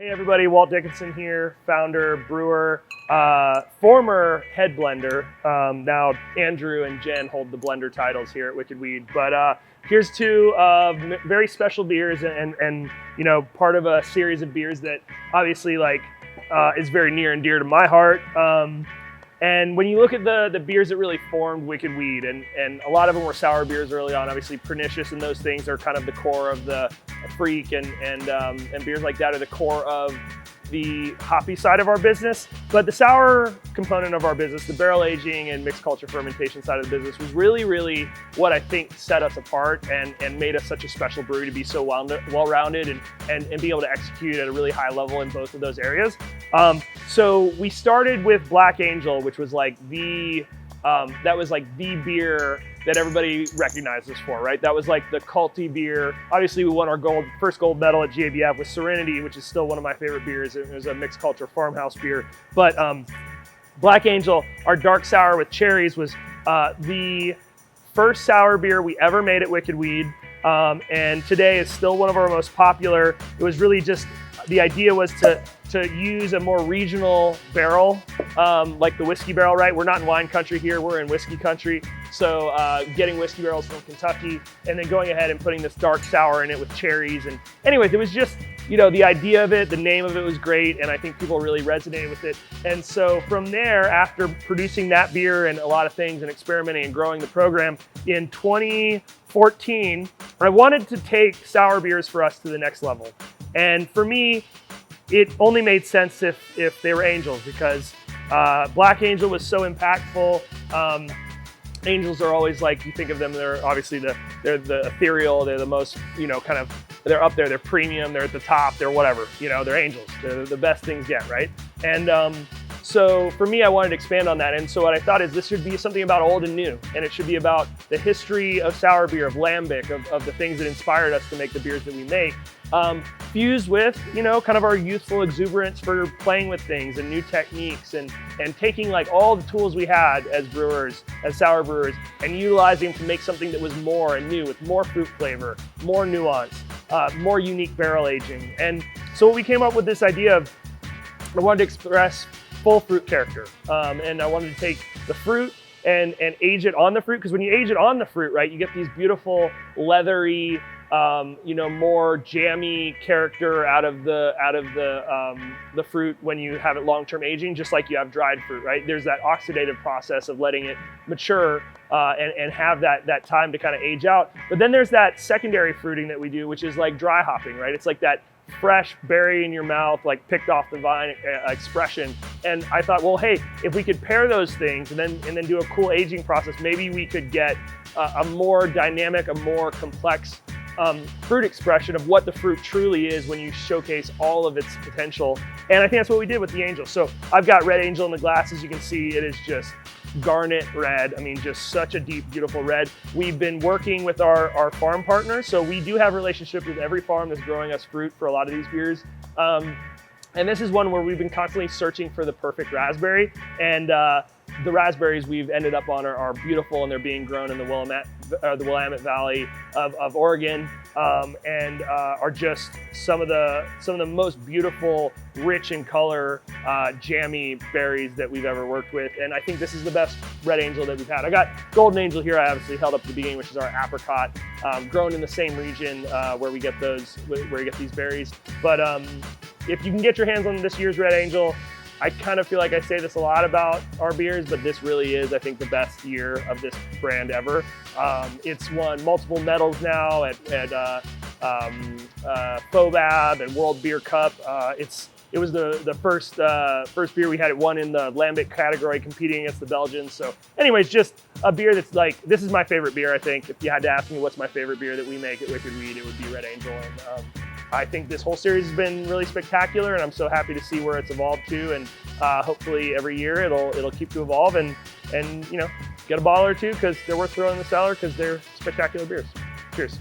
Hey everybody, Walt Dickinson here, founder, brewer, former head blender. Now Andrew and Jen hold the blender titles here at Wicked Weed. But here's two very special beers and you know, part of a series of beers that obviously is very near and dear to my heart. And when you look at the beers that really formed Wicked Weed, and a lot of them were sour beers early on, obviously Pernicious and those things are kind of the core of the Freak, and beers like that are the core of the hoppy side of our business. But the sour component of our business, the barrel aging and mixed culture fermentation side of the business, was really what I think set us apart and made us such a special brewery to be so well-rounded and be able to execute at a really high level in both of those areas. So we started with Black Angel, which was like the beer that everybody recognized us for, right? That was like the culty beer. Obviously, we won our first gold medal at GABF with Serenity, which is still one of my favorite beers. It was a mixed culture farmhouse beer. But Black Angel, our dark sour with cherries, was the first sour beer we ever made at Wicked Weed. And today is still one of our most popular. It was really just, the idea was to use a more regional barrel, like the whiskey barrel, right? We're not in wine country here, we're in whiskey country. So getting whiskey barrels from Kentucky and then going ahead and putting this dark sour in it with cherries. And anyways, it was just, you know, the idea of it, the name of it was great, and I think people really resonated with it. And so from there, after producing that beer and a lot of things and experimenting and growing the program, in 2014, I wanted to take sour beers for us to the next level. And for me, it only made sense if they were Angels, because Black Angel was so impactful. Angels are always, like, you think of them, they're obviously they're the ethereal, they're the most, you know, kind of, they're up there, they're premium, they're at the top, they're whatever, you know, they're Angels, they're the best things get, right? And so for me, I wanted to expand on that. And so what I thought is this should be something about old and new, and it should be about the history of sour beer, of lambic, of the things that inspired us to make the beers that we make, fused with, you know, kind of our youthful exuberance for playing with things and new techniques, and taking like all the tools we had as brewers, as sour brewers, and utilizing them to make something that was more and new, with more fruit flavor, more nuance, more unique barrel aging. And so we came up with this idea of, I wanted to express full fruit character, and I wanted to take the fruit and age it on the fruit, because when you age it on the fruit, right, you get these beautiful leathery, you know, more jammy character out of the fruit when you have it long-term aging, just like you have dried fruit, right? There's that oxidative process of letting it mature and have that time to kind of age out. But then there's that secondary fruiting that we do, which is like dry hopping, right? It's like that fresh berry in your mouth, like picked off the vine expression. And I thought, well, hey, if we could pair those things and then do a cool aging process, maybe we could get a more dynamic, a more complex fruit expression of what the fruit truly is when you showcase all of its potential. And I think that's what we did with the Angel. So I've got Red Angel in the glass. As you can see, it is just garnet red. I mean, just such a deep, beautiful red. We've been working with our farm partners. So we do have relationships with every farm that's growing us fruit for a lot of these beers. And this is one where we've been constantly searching for the perfect raspberry. And the raspberries we've ended up on are beautiful, and they're being grown in the Willamette Valley of Oregon, and are just some of the most beautiful, rich in color, jammy berries that we've ever worked with. And I think this is the best Red Angel that we've had. I got Golden Angel here, I obviously held up at the beginning, which is our apricot, grown in the same region where you get these berries. But if you can get your hands on this year's Red Angel, I kind of feel like I say this a lot about our beers, but this really is, I think, the best year of this brand ever. It's won multiple medals now at FOBAB and World Beer Cup. It was the first beer we had. It won in the lambic category, competing against the Belgians. So anyways, just a beer that's like, this is my favorite beer, I think. If you had to ask me what's my favorite beer that we make at Wicked Weed, it would be Red Angel. And I think this whole series has been really spectacular, and I'm so happy to see where it's evolved to. And hopefully every year it'll keep to evolve, and you know, get a bottle or two, because they're worth throwing in the cellar, because they're spectacular beers. Cheers.